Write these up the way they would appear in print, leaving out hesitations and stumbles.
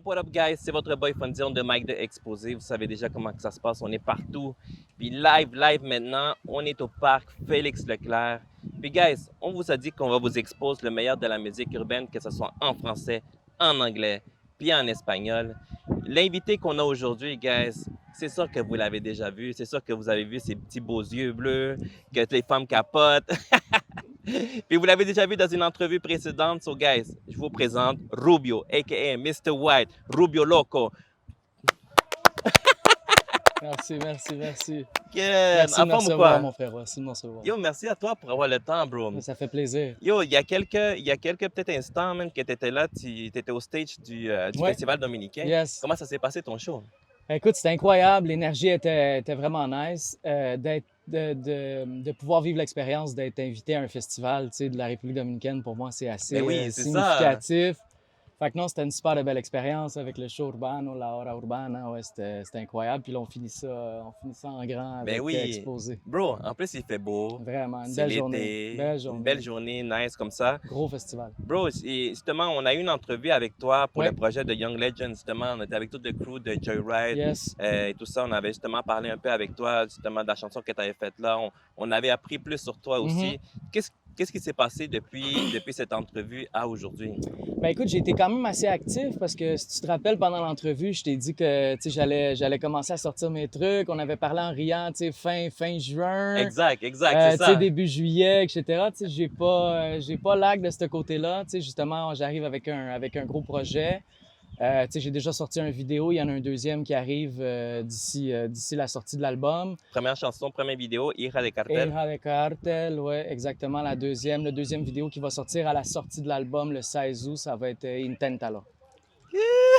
what up, guys? C'est votre boy Fondion de Mike de Exposé. Vous savez déjà comment que ça se passe. On est partout. Puis live maintenant, on est au parc Félix Leclerc. Puis, guys, on vous a dit qu'on va vous exposer le meilleur de la musique urbaine, que ce soit en français, en anglais, puis en espagnol. L'invité qu'on a aujourd'hui, guys, c'est sûr que vous l'avez déjà vu. C'est sûr que vous avez vu ses petits beaux yeux bleus, que les femmes capotent. Puis vous l'avez déjà vu dans une entrevue précédente. So, guys, je vous présente Rubio, a.k.a. Mr. White, Rubio Loco. Merci. Good. Merci de En me forme ou recevoir, quoi? mon frère. Merci de me recevoir. Yo, merci à toi pour avoir le temps, bro. Ça fait plaisir. Yo, il y a quelques peut-être instants même que tu étais là, tu étais au stage du Ouais. Festival dominicain. Yes. Comment ça s'est passé ton show? Écoute, c'était incroyable. L'énergie était vraiment nice. De pouvoir vivre l'expérience d'être invité à un festival, tu sais, de la République dominicaine, pour moi, c'est assez Ben oui, c'est ça. significatif. Fait que non, c'était une super belle expérience avec le show Urbano, la Hora Urbana. Ouais, c'était incroyable. Puis là, on finit ça en grand avec Ben oui. Exposé. Bro, en plus, il fait beau. Vraiment, une C'est belle l'été. journée. Une belle journée, nice comme ça. Gros festival. Bro, et justement, on a eu une entrevue avec toi pour Ouais. le projet de Young Legends, justement. On était avec tout le crew de Joyride Yes. et tout ça. On avait justement parlé un peu avec toi, justement, de la chanson que tu avais faite là. On avait appris plus sur toi aussi. Qu'est-ce qui s'est passé depuis cette entrevue à aujourd'hui? Ben écoute, j'ai été quand même assez actif parce que si tu te rappelles, pendant l'entrevue, je t'ai dit que tu sais, j'allais commencer à sortir mes trucs. On avait parlé en riant, tu sais, fin juin. Exact, c'est Tu ça. sais, début juillet, etc. Tu sais, j'ai pas lag de ce côté-là. Tu sais, justement, j'arrive avec un gros projet. Tu sais, j'ai déjà sorti une vidéo. Il y en a un deuxième qui arrive d'ici la sortie de l'album. Première chanson, première vidéo, Hija de Cartel. Hija de Cartel, ouais, exactement. Le deuxième vidéo qui va sortir à la sortie de l'album le 16 août, ça va être Intentalo.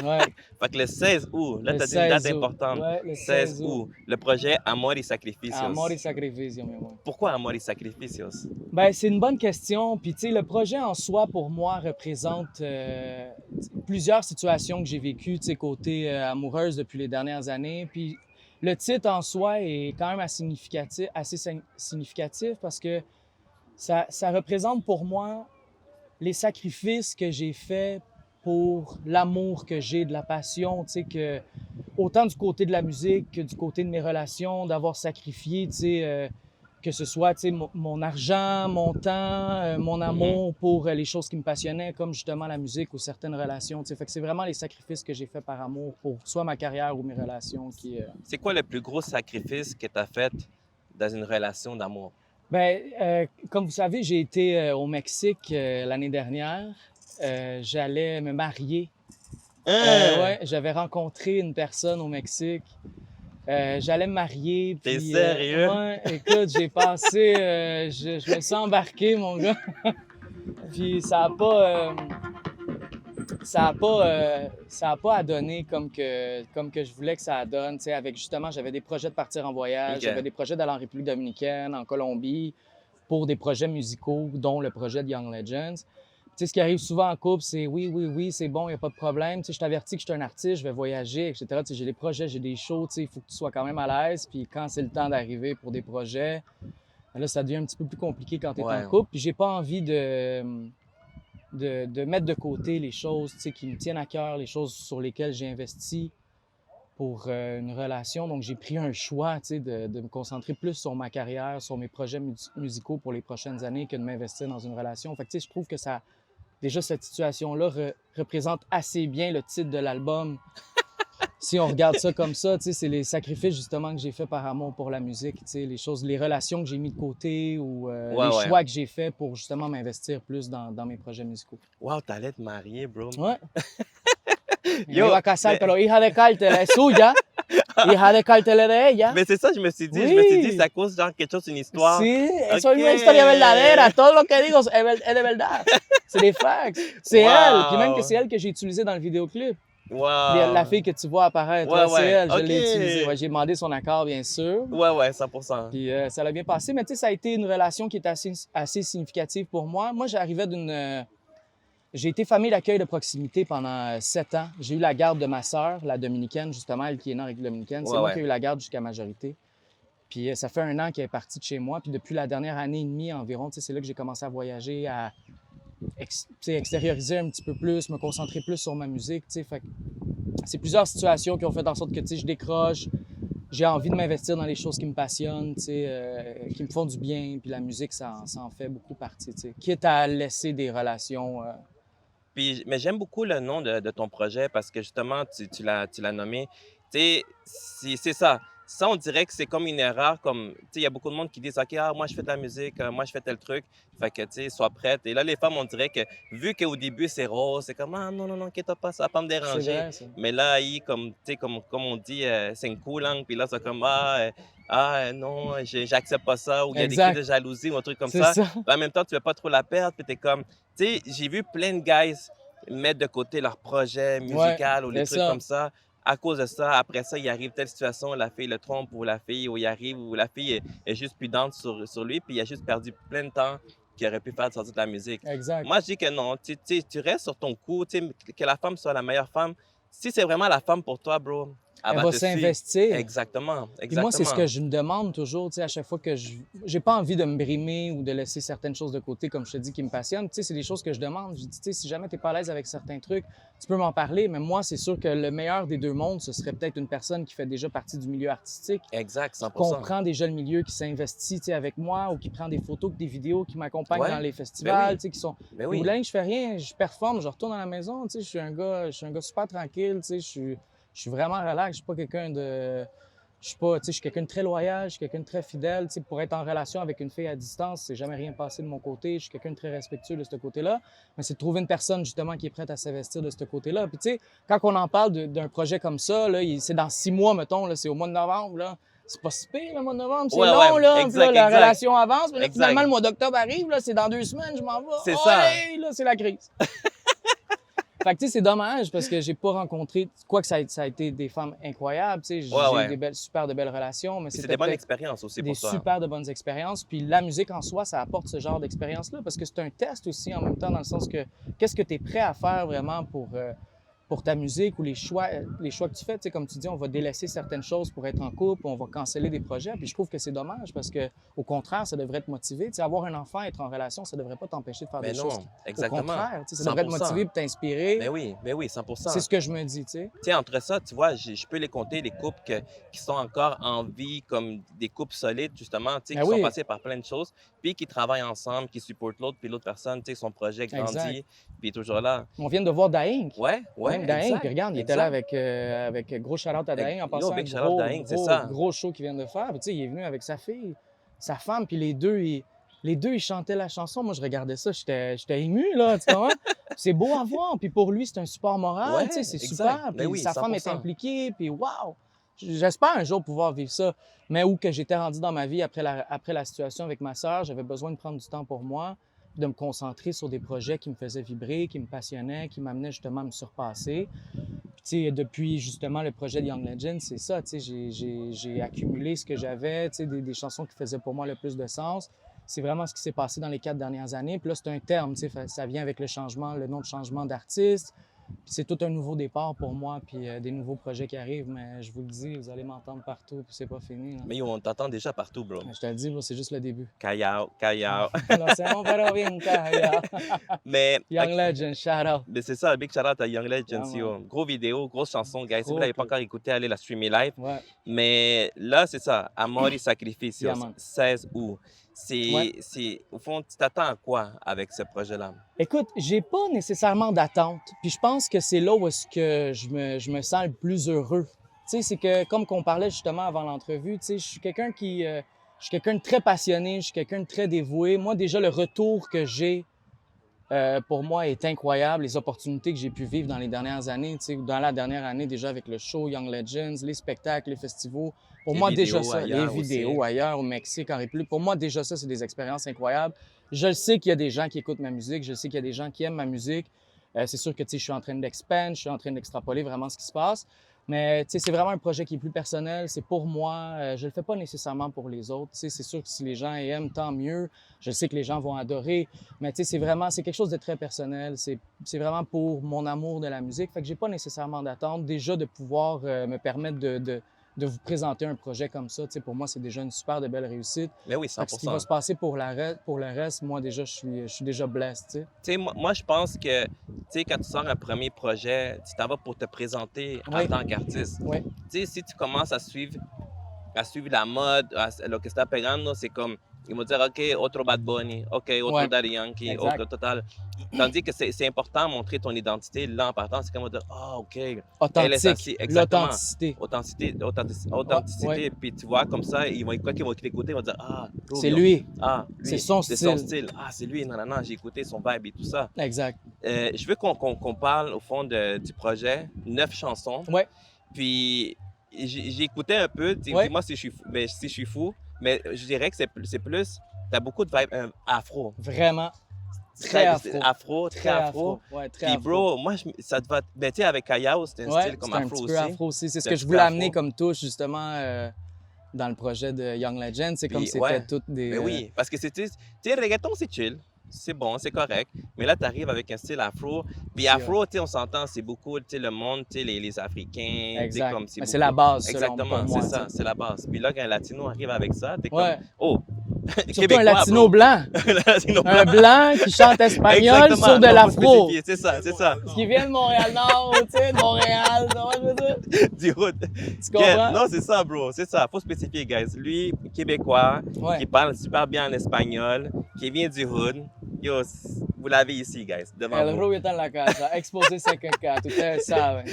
Ouais. Fait que le 16 août, là, Le tu as dit une date 16 août. importante. Ouais, le 16 16 août, le projet Amor y Sacrificios. Amor y Sacrificio, mi amor. Pourquoi Amor y Sacrificios? Ben, c'est une bonne question. Puis, tu sais, le projet en soi, pour moi, représente plusieurs situations que j'ai vécues, tu sais, côté amoureuse depuis les dernières années. Puis, le titre en soi est quand même assez significatif parce que ça représente pour moi les sacrifices que j'ai faits pour l'amour que j'ai, de la passion, tu sais, que autant du côté de la musique que du côté de mes relations, d'avoir sacrifié, tu sais, que ce soit, tu sais, mon argent, mon temps, mon amour pour les choses qui me passionnaient, comme justement la musique ou certaines relations, tu sais. Fait que c'est vraiment les sacrifices que j'ai faits par amour pour soit ma carrière ou mes relations qui... C'est quoi le plus gros sacrifice que tu as fait dans une relation d'amour? Ben, comme vous savez, j'ai été au Mexique l'année dernière. J'allais me marier. Ouais, j'avais rencontré une personne au Mexique. J'allais me marier. T'es puis, sérieux? Ouais, écoute, j'ai passé... je me suis embarqué, mon gars. Puis ça a pas à donner comme que je voulais que ça donne. Tu sais, avec justement, j'avais des projets de partir en voyage, Ok. j'avais des projets d'aller en République dominicaine, en Colombie, pour des projets musicaux, dont le projet de Young Legends. Tu sais, ce qui arrive souvent en couple, c'est oui, c'est bon, il n'y a pas de problème. Tu sais, je t'avertis que je suis un artiste, je vais voyager, etc. Tu sais, j'ai des projets, j'ai des shows, tu sais, il faut que tu sois quand même à l'aise. Puis quand c'est le temps d'arriver pour des projets, là, ça devient un petit peu plus compliqué quand tu es Ouais. en couple. Puis j'ai pas envie de mettre de côté les choses, tu sais, qui me tiennent à cœur, les choses sur lesquelles j'ai investi pour une relation. Donc, j'ai pris un choix, tu sais, de me concentrer plus sur ma carrière, sur mes projets musicaux pour les prochaines années que de m'investir dans une relation. Fait que, tu sais, je trouve que ça, déjà, cette situation-là représente assez bien le titre de l'album. Si on regarde ça comme ça, tu sais, c'est les sacrifices justement que j'ai fait par amour pour la musique, tu sais, les relations que j'ai mis de côté ou les choix que j'ai faits pour justement m'investir plus dans mes projets musicaux. Wow, t'allais te marier, bro. Ouais. Yo, Me iba a casar, pero hija de Cartel es suya, hija de Cartel es de ella. Mais c'est ça, je me suis dit, Oui. ça cause genre quelque chose, une histoire. Sí, eso Ok. es una historia verdadera. Todo lo que digo es de verdad. C'est des facts. C'est Wow. elle. Puis même que c'est elle que j'ai utilisé dans le vidéoclip. Wow. La fille que tu vois apparaître, Ouais, c'est ouais. elle, je Ok. l'ai utilisée. Ouais, j'ai demandé son accord, bien sûr. Ouais, 100%. Puis ça l'a bien passé, mais tu sais, ça a été une relation qui est assez significative pour moi. Moi, j'arrivais j'ai été famille d'accueil de proximité pendant 7 ans. J'ai eu la garde de ma sœur, la dominicaine, justement, elle qui est née en République dominicaine. C'est moi qui ai eu la garde jusqu'à majorité. Puis ça fait 1 an qu'elle est partie de chez moi. Puis depuis la dernière année et demie environ, tu sais, c'est là que j'ai commencé à voyager, à extérioriser un petit peu plus, me concentrer plus sur ma musique, tu sais. Fait que c'est plusieurs situations qui ont fait en sorte que, tu sais, je décroche. J'ai envie de m'investir dans les choses qui me passionnent, tu sais, qui me font du bien. Puis la musique, ça en fait beaucoup partie, tu sais. Quitte à laisser des relations. Puis, mais j'aime beaucoup le nom de ton projet parce que justement, tu l'as nommé. Tu sais, c'est ça. Ça, on dirait que c'est comme une erreur. Comme, tu sais, il y a beaucoup de monde qui disent, OK, ah, moi, je fais de la musique, moi, je fais tel truc. Fait que, tu sais, sois prête. Et là, les femmes, on dirait que, vu qu'au début, c'est rose, c'est comme, ah, non, non, non, inquiète pas, ça va pas me C'est déranger. vrai, ça. Mais là, comme, tu sais, comme on dit, c'est une coulante. Puis là, c'est comme, non, j'accepte pas ça. Ou il y a des cris de Exact. jalousie ou un truc comme C'est ça. ça. En même temps, tu veux pas trop la perdre. Puis t'es comme, tu sais, j'ai vu plein de guys mettre de côté leur projet Ouais, musical ou les c'est trucs ça. comme ça. À cause de ça, après ça, il arrive telle situation, la fille le trompe ou la fille, ou il arrive, ou la fille est juste pudente sur lui, puis il a juste perdu plein de temps qu'il aurait pu faire sortir de la musique. Exact. Moi, je dis que non, tu restes sur ton coup, tu sais, que la femme soit la meilleure femme. Si c'est vraiment la femme pour toi, bro, elle Elle va va te suivre. s'investir. Exactement, Puis moi, c'est ce que exactement. je me demande toujours, tu sais, à chaque fois que j'ai pas envie de me brimer ou de laisser certaines choses de côté, comme je te dis, qui me passionnent. Tu sais, c'est des choses que je demande. Je dis, tu sais, si jamais tu n'es pas à l'aise avec certains trucs, tu peux m'en parler. Mais moi, c'est sûr que le meilleur des deux mondes, ce serait peut-être une personne qui fait déjà partie du milieu artistique, Exact, qui 100%. comprend déjà le milieu, qui s'investit, tu sais, avec moi, ou qui prend des photos, des vidéos, qui m'accompagne Ouais, dans les ben festivals, oui, tu sais, qui sont. ben Puis oui. là, je fais rien, je performe, je retourne à la maison, tu sais, je suis un gars super tranquille, tu sais, je suis vraiment relax, je suis pas quelqu'un de. Je suis pas, tu sais, je suis quelqu'un de très loyal, je suis quelqu'un de très fidèle. Tu sais, pour être en relation avec une fille à distance, c'est jamais rien passé de mon côté. Je suis quelqu'un de très respectueux de ce côté-là. Mais c'est de trouver une personne, justement, qui est prête à s'investir de ce côté-là. Puis, tu sais, quand on en parle d'un projet comme ça, là, c'est dans 6 mois, mettons, là, c'est au mois de novembre, là. C'est pas si pire, le mois de novembre. C'est Ouais, long, ouais, là. Puis là, exact, la exact, relation avance. Mais là, exact. finalement, le mois d'octobre arrive, là, c'est dans 2 semaines, je m'en vais. C'est Oh, ça. hey, là, c'est la crise. Fait que, tu sais, c'est dommage parce que j'ai pas rencontré, quoi que ça a été des femmes incroyables, tu sais, Ouais, j'ai eu ouais. super de belles relations, mais Puis c'est c'était des bonnes peut-être expériences aussi des pour toi. super de bonnes expériences. Puis la musique en soi, ça apporte ce genre d'expérience-là parce que c'est un test aussi en même temps, dans le sens que qu'est-ce que tu es prêt à faire vraiment pour ta musique ou les choix que tu fais. Tu sais, comme tu dis, on va délaisser certaines choses pour être en couple, on va canceller des projets. Puis je trouve que c'est dommage parce que, au contraire, ça devrait te motiver. Tu sais, avoir un enfant, être en relation, ça devrait pas t'empêcher de faire Mais des choses. non, Au exactement. contraire, tu sais, ça devrait te 100%. motiver et t'inspirer. Mais oui, C'est 100%. ce que je me dis, tu sais. Tu sais, entre ça, tu vois, je peux les compter, les couples qui sont encore en vie, comme des couples solides, justement, tu sais, Ben qui sont oui, passés par plein de choses, puis qui travaillent ensemble, qui supportent l'autre, puis l'autre personne, tu sais, son projet exact. grandit, puis il est toujours là. On vient de voir Daink. Ouais, Même ouais, Daink, puis exact, regarde, il était là exact. avec gros shout-out à Daink en Yo, passant un big shout out Daing, c'est ça. gros show qu'il vient de faire. Puis, tu sais, il est venu avec sa fille, sa femme, puis les deux, ils chantaient la chanson. Moi, je regardais ça, j'étais ému, là, tu vois. C'est beau à voir, puis pour lui, c'est un support moral, tu sais, Ouais, c'est exact. super. Mais Puis oui, sa femme est 100%. impliquée, puis waouh! J'espère un jour pouvoir vivre ça. Mais où que j'étais rendu dans ma vie après la situation avec ma sœur, j'avais besoin de prendre du temps pour moi, puis de me concentrer sur des projets qui me faisaient vibrer, qui me passionnaient, qui m'amenaient justement à me surpasser. Puis, tu sais, depuis justement le projet de Young Legend, c'est ça, tu sais, j'ai accumulé ce que j'avais, tu sais, des chansons qui faisaient pour moi le plus de sens. C'est vraiment ce qui s'est passé dans les 4 dernières années. Puis là, c'est un terme, tu sais, ça vient avec le changement, le nom de changement d'artiste. Puis c'est tout un nouveau départ pour moi, puis des nouveaux projets qui arrivent. Mais je vous le dis, vous allez m'entendre partout, puis c'est pas fini, là. Mais yo, on t'entend déjà partout, bro. Je te le dis, bro, c'est juste le début. Callao, callao. Lo hacemos pero bien callado. Mais, Young ok, Legend, shout out. mais c'est ça, big shout out à Young Legends, Yeah, yo. man. Gros vidéo, grosse chanson, guys. Si vous Gros l'avez pas clip. encore écouté, allez la streamer live. Ouais, Mais là, c'est ça, Amor y Sacrificios, yeah, man. 16 août. Ouais. Au fond, tu t'attends à quoi avec ce projet-là? Écoute, j'ai pas nécessairement d'attente. Puis je pense que c'est là où est-ce que je me sens le plus heureux. Tu sais, c'est que comme qu'on parlait justement avant l'entrevue, tu sais, je suis quelqu'un de très passionné, je suis quelqu'un de très dévoué. Moi, déjà, le retour que j'ai pour moi est incroyable. Les opportunités que j'ai pu vivre dans les dernières années, tu sais, dans la dernière année déjà avec le show Young Legends, les spectacles, les festivals. Pour Les moi, vidéos déjà ça, les ailleurs vidéos aussi. ailleurs au Mexique, en République, pour moi, déjà ça, c'est des expériences incroyables. Je le sais qu'il y a des gens qui écoutent ma musique, je sais qu'il y a des gens qui aiment ma musique. C'est sûr que tu sais, je suis en train d'expand, je suis en train d'extrapoler vraiment ce qui se passe. Mais tu sais, c'est vraiment un projet qui est plus personnel, c'est pour moi. Je le fais pas nécessairement pour les autres. Tu sais, c'est sûr que si les gens aiment, tant mieux. Je sais que les gens vont adorer. Mais tu sais, c'est quelque chose de très personnel. C'est vraiment pour mon amour de la musique. Fait que j'ai pas nécessairement d'attente. Déjà de pouvoir me permettre de vous présenter un projet comme ça. Tu sais, pour moi, c'est déjà une super de belle réussite. Mais oui, Fait que ce qui 100%. va se passer pour le reste, moi déjà, je suis déjà blessé. Tu sais. Tu sais, moi, je pense que, tu sais, quand tu sors un premier projet, tu t'en vas pour te présenter en Oui, tant qu'artiste. oui, Tu sais, si tu commences à suivre la mode, lo que está pegando, c'est comme, ils vont dire, OK, otro Bad Bunny, OK, otro ouais, Daddy Yankee, exact. otro Total. Tandis que c'est important de montrer ton identité là en partant. C'est comme dire, ah, OK, elle est Authentique, ainsi. Exactement. l'authenticité. Authenticité. Ouais, Puis tu vois, comme ça, quoi qu'ils vont t'écouter, ils vont dire, ah, c'est Rubio. lui, Ah, c'est lui, son c'est son style. style. Ah, c'est lui, non, non, non, j'ai écouté son vibe et tout ça. Exact. Je veux qu'on parle au fond du projet, 9 chansons. Ouais, Puis j'ai écouté un peu, ouais, dis-moi si je suis fou, si je suis fou, mais je dirais que c'est plus, t'as beaucoup de vibes afro. vraiment. Très afro. Très afro. Ouais, très Puis afro. bro, moi, ça te va, ben tu sais, avec Kayao, c'était un Ouais, style comme c'est un afro petit aussi. peu afro aussi. C'est ce C'est que un je petit voulais peu amener afro. comme touche, justement, dans le projet de Young Legend. C'est comme Puis c'était ouais, toutes des... mais oui, parce que tu sais, reggaeton, c'est chill. C'est bon, c'est correct. Mais là, tu arrives avec un style afro. Puis C'est afro, tu sais, on s'entend, c'est beaucoup, tu sais, le monde, tu sais, les Africains, tu sais, Exact. comme Mais c'est la base, selon Exactement, pour moi. c'est ça, tu sais. c'est la base. Puis là, quand un latino arrive avec ça, t'es Ouais. comme, oh, Surtout québécois, un latino bro. blanc. Un latino Un blanc qui chante espagnol Exactement, sur de non, faut l'afro. spécifier, c'est ça, c'est ça. Qui vient de Montréal-Nord, tu sais, de Montréal. Tu vois, je veux dire? Du hood. Tu comprends? Non, c'est ça, bro, c'est ça. Faut spécifier, guys. Lui, québécois, Ouais. qui parle super bien en espagnol, qui vient du hood. Yo, vous l'avez ici, guys, devant El vous. Rubio está en la casa, exposé 54, ustedes saben.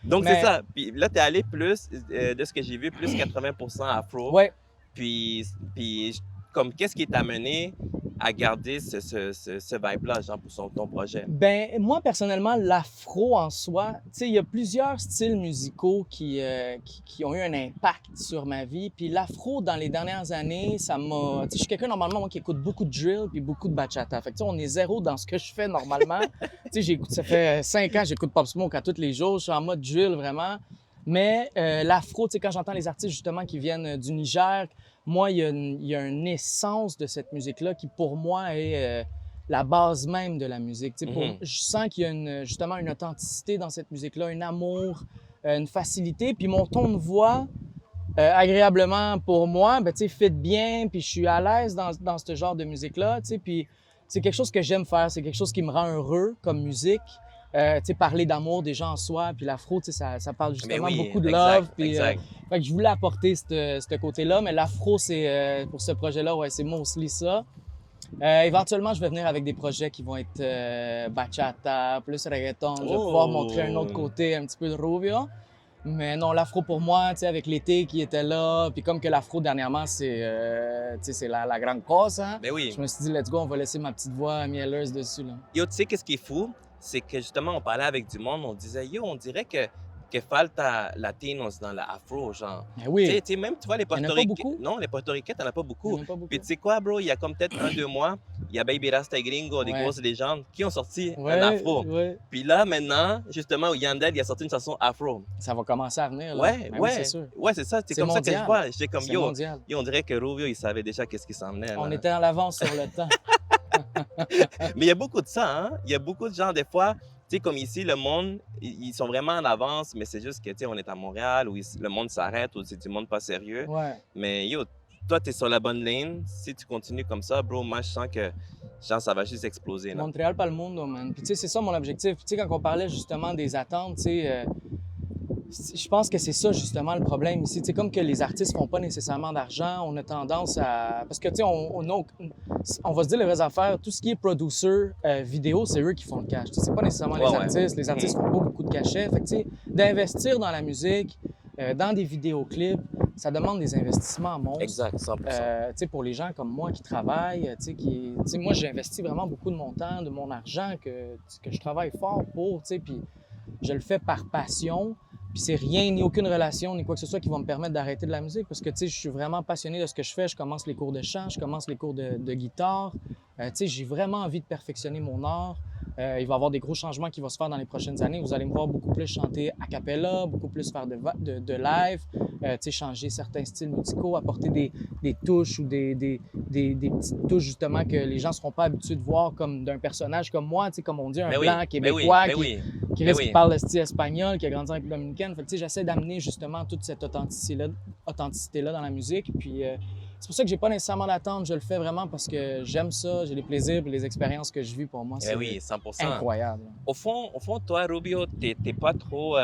Donc, Mais- c'est ça. Puis là, t'es allé plus, de ce que j'ai vu, plus 80% afro. Ouais. Puis comme, qu'est-ce qui t'a mené à garder ce vibe-là, genre, pour ton projet? Ben, moi, personnellement, l'afro en soi, tu sais, il y a plusieurs styles musicaux qui ont eu un impact sur ma vie. Puis l'afro, dans les dernières années, ça m'a... Tu sais, je suis quelqu'un, normalement, moi, qui écoute beaucoup de drill puis beaucoup de bachata. Fait que, tu sais, on est zéro dans ce que je fais normalement. Tu sais, ça fait 5 ans, j'écoute Pop Smoke à tous les jours. Je suis en mode drill, vraiment. Mais l'afro, tu sais, quand j'entends les artistes, justement, qui viennent du Niger, moi, il y a une essence de cette musique-là qui, pour moi, est la base même de la musique. Tu sais, Mhm. je sens qu'il y a justement une authenticité dans cette musique-là, un amour, une facilité. Puis mon ton de voix, agréablement pour moi, ben, tu sais, fit bien, puis je suis à l'aise dans ce genre de musique-là. Tu sais, puis c'est quelque chose que j'aime faire, c'est quelque chose qui me rend heureux comme musique. Tu sais, parler d'amour des gens en soi, puis l'afro, tu sais, ça parle Mais justement oui, beaucoup de exact, love. Puis, exact. fait que je voulais apporter ce côté-là, mais l'afro, c'est pour ce projet-là, ouais, c'est mostly ça. Éventuellement, je vais venir avec des projets qui vont être bachata, plus reggaeton. Je vais pouvoir montrer un autre côté, un petit peu de Rubio. Mais non, l'afro pour moi, tu sais, avec l'été qui était là, puis comme que l'afro dernièrement, c'est tu sais, c'est la grande cause, hein? Mais oui. Je me suis dit, let's go, on va laisser ma petite voix mielleuse dessus, là. Yo, tu sais, qu'est-ce qui est fou? C'est que justement, on parlait avec du monde, on disait, yo, on dirait que falta latinos dans la afro, genre. Ben Tu oui, sais, même, tu vois, les en a pas Portoricains. beaucoup. Non, les Portoricains, t'en as pas il y beaucoup. en a pas beaucoup. Puis tu sais quoi, bro? Il y a comme peut-être 1-2 mois, il y a Baby Rasta et Gringo, des Ouais. grosses légendes, qui ont sorti Ouais, un afro. ouais. Puis là, maintenant, justement, Yandel, il a sorti une chanson afro. Ça va commencer à venir, là. Ouais, Ben oui, ouais. c'est sûr. Ouais, c'est ça. C'est C'est comme ça que je mondial. vois. J'étais comme, C'est yo, mondial. on dirait que Rubio, il savait déjà qu'est-ce qui s'en venait. On là. était en avance sur le temps. Mais il y a beaucoup de ça, hein? Il y a beaucoup de gens, des fois, tu sais, comme ici, le monde, ils sont vraiment en avance, mais c'est juste que, tu sais, on est à Montréal, où le monde s'arrête, où c'est du monde pas sérieux. Ouais. Mais yo, toi, tu es sur la bonne ligne. Si tu continues comme ça, bro, moi, je sens que genre, ça va juste exploser. Là. Montréal, pas le monde, man. Puis tu sais, c'est ça mon objectif. Puis, tu sais, quand on parlait justement des attentes, tu sais, je pense que c'est ça justement le problème ici. Tu sais, comme que les artistes font pas nécessairement d'argent, on a tendance à... Parce que, tu sais, on va se dire les vraies affaires, tout ce qui est producer vidéo, c'est eux qui font le cash. Tu sais, c'est pas nécessairement Ouais, les ouais. artistes. Les artistes font pas beaucoup de cachets. Fait que, tu sais, d'investir dans la musique, dans des vidéoclips, ça demande des investissements monstres. Exact, 100%. Tu sais, pour les gens comme moi qui travaillent, tu sais, moi, j'ai investi vraiment beaucoup de mon temps, de mon argent, que je travaille fort pour, tu sais, puis je le fais par passion. Puis c'est rien, ni aucune relation, ni quoi que ce soit qui va me permettre d'arrêter de la musique parce que, tu sais, je suis vraiment passionné de ce que je fais. Je commence les cours de chant, je commence les cours de guitare. Tu sais, j'ai vraiment envie de perfectionner mon art. Il va y avoir des gros changements qui vont se faire dans les prochaines années. Vous allez me voir beaucoup plus chanter a cappella, beaucoup plus faire de live, changer certains styles musicaux, apporter des touches ou des petites touches justement que les gens ne seront pas habitués de voir comme d'un personnage comme moi, comme on dit, un blanc québécois qui parle le style espagnol, qui a grandi en République dominicaine. Fait que, j'essaie d'amener justement toute cette authenticité-là dans la musique. Puis c'est pour ça que j'ai pas nécessairement d'attente. Je le fais vraiment parce que j'aime ça, j'ai les plaisirs et les expériences que je vis pour moi. C'est 100%. incroyable. Au fond, toi, Rubio, t'es pas trop...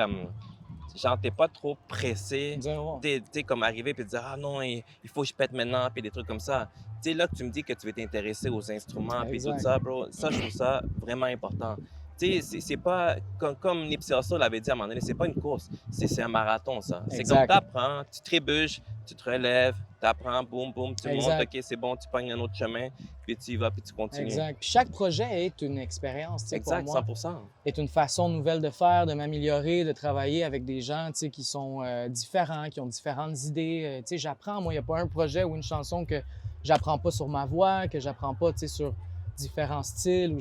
genre, t'es pas trop pressé. T'es comme arrivé et dire « Ah non, il faut que je pète maintenant » puis des trucs comme ça. Tu sais, là que tu me dis que tu veux t'intéresser aux instruments puis tout ça, bro, ça, je trouve ça vraiment important. Tu sais, c'est pas... Comme Nipsey Hussle l'avait dit à un moment donné, c'est pas une course, c'est un marathon, ça. C'est comme t'apprends, tu trébuches, tu te relèves, t'apprends, boum, boum, tu montes, OK, c'est bon, tu pognes un autre chemin, puis tu y vas, puis tu continues. Exact. Puis chaque projet est une expérience, exact, pour moi. 100%. Est une façon nouvelle de faire, de m'améliorer, de travailler avec des gens, qui sont différents, qui ont différentes idées. J'apprends, moi, il n'y a pas un projet ou une chanson que j'apprends pas sur ma voix, que j'apprends pas, sur différents styles, où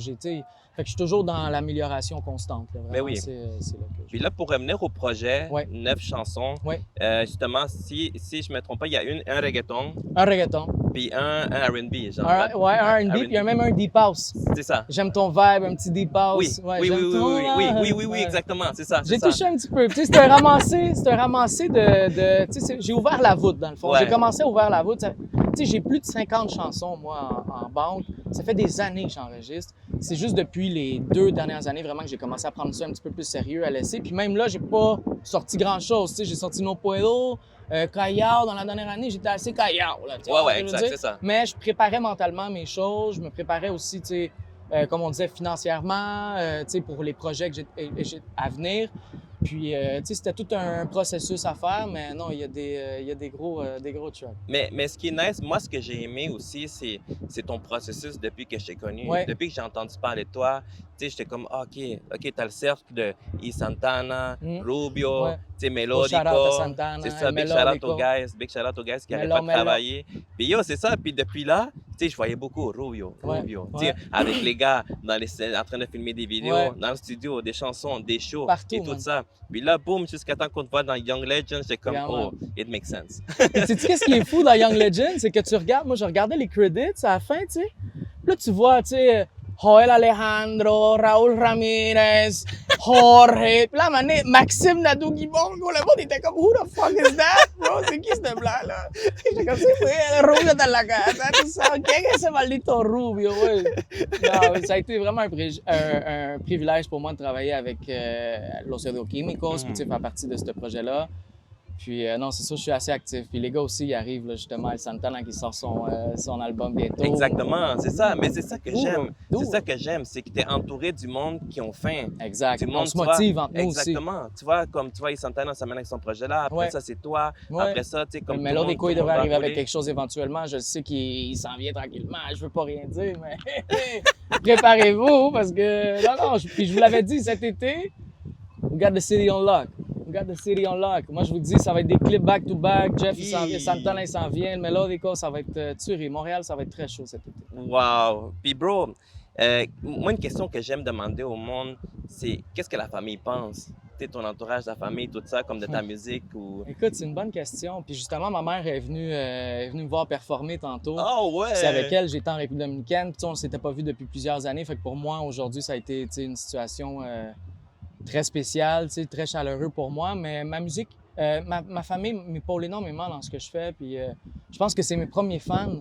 fait que je suis toujours dans l'amélioration constante. Là. Vraiment, oui. c'est là que Puis là, pour revenir au projet, 9 chansons, justement, si je ne me trompe pas, il y a un reggaeton. Un reggaeton. Puis un R&B, genre. Un R&B, puis il y a même un deep house. C'est ça. J'aime ton vibe, un petit deep house. Oui, exactement, c'est ça. J'ai touché un petit peu. C'est un ramassé de j'ai ouvert la voûte, dans le fond. J'ai commencé à ouvrir la voûte. J'ai plus de 50 chansons, moi, en banque. Ça fait des années que j'enregistre. C'est juste depuis les 2 dernières années, vraiment, que j'ai commencé à prendre ça un petit peu plus sérieux, à laisser. Puis même là, j'ai pas sorti grand-chose. J'ai sorti No Puedo, Callao. Dans la dernière année, j'étais assez Callao. Exact, c'est ça. Mais je préparais mentalement mes choses. Je me préparais aussi, comme on disait, financièrement, pour les projets que j'ai à venir. Puis, c'était tout un processus à faire, mais non, il y a des gros tracks. Mais ce qui est nice, moi, ce que j'ai aimé aussi, c'est ton processus depuis que je t'ai connu. Depuis que j'ai entendu parler de toi, j'étais comme, OK, t'as le cercle de E. Santana, Rubio, Melodico. Shout out à Santana, c'est ça, big shout out aux guys qui n'arrêtent pas de travailler. Puis c'est ça, puis depuis là, je voyais beaucoup Rubio. Avec les gars en train de filmer des vidéos, dans le studio, des chansons, des shows, partout, et tout ça. Puis là, boum, jusqu'à temps qu'on te voit dans Young Legends, j'étais comme, it makes sense. Sais-tu qu'est-ce qui est fou dans Young Legends? C'est que tu regardes, moi, je regardais les credits à la fin, tu sais. Là, tu vois, Joel Alejandro, Raúl Ramirez, Jorge. Puis là, à un moment donné, Maxime Nadeau-Guibongo, le monde était comme, who the fuck is that, bro? C'est qui ce blanc-là? J'étais comme, c'est Rubio de la casa, tout ça. Qu'est-ce que c'est maldito Rubio, ouais? Non, ça a été vraiment un privilège pour moi de travailler avec Los Químicos, puis faire partie de ce projet-là. Puis non, c'est sûr, je suis assez actif. Puis les gars aussi, ils arrivent, là, justement, El Santana qui sort son album bientôt. Exactement, c'est ça. Mais c'est ça que j'aime. C'est ça que j'aime, c'est que tu es entouré du monde qui ont faim. Exact. Du monde, on se motive entre nous aussi. Exactement. Tu vois, comme tu vois, El Santana s'amène avec son projet-là. Après ça, c'est toi. Après ça, tu sais, comme mais l'autre il devrait arriver avec quelque chose éventuellement. Je sais qu'il s'en vient tranquillement. Je veux pas rien dire, mais préparez-vous parce que... Non, puis je vous l'avais dit cet été, we got the city on lock. Moi, je vous dis, ça va être des clips back-to-back. Jeff, il s'en vient. Santana, il s'en vient. Le Melodico, ça va être tuerie. Montréal, ça va être très chaud cet été. Wow! Puis, bro, moi, une question que j'aime demander au monde, c'est qu'est-ce que la famille pense? Tu sais, ton entourage, ta famille, tout ça, comme de ta musique ou... Écoute, c'est une bonne question. Puis justement, ma mère est venue me voir performer tantôt. Oh ouais! C'est avec elle, j'étais en République dominicaine. Puis on ne s'était pas vu depuis plusieurs années. Fait que pour moi, aujourd'hui, ça a été une situation... très spécial, très chaleureux pour moi, mais ma musique, ma famille m'épaule énormément dans ce que je fais, puis je pense que c'est mes premiers fans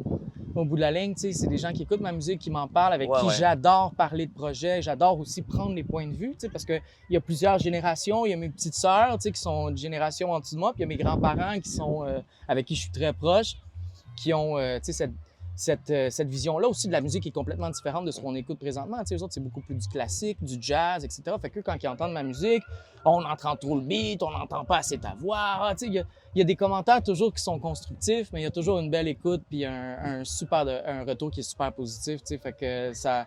au bout de la ligne, c'est des gens qui écoutent ma musique, qui m'en parlent, avec qui j'adore parler de projets, j'adore aussi prendre les points de vue, parce qu'il y a plusieurs générations, il y a mes petites sœurs, qui sont une génération en dessous de moi, puis il y a mes grands-parents qui sont, avec qui je suis très proche, qui ont, cette vision-là aussi de la musique est complètement différente de ce qu'on écoute présentement. Eux autres, c'est beaucoup plus du classique, du jazz, etc. Fait que quand ils entendent ma musique, on entend trop le beat, on n'entend pas assez ta voix. Il y a des commentaires toujours qui sont constructifs, mais il y a toujours une belle écoute puis un retour qui est super positif. Fait que ça...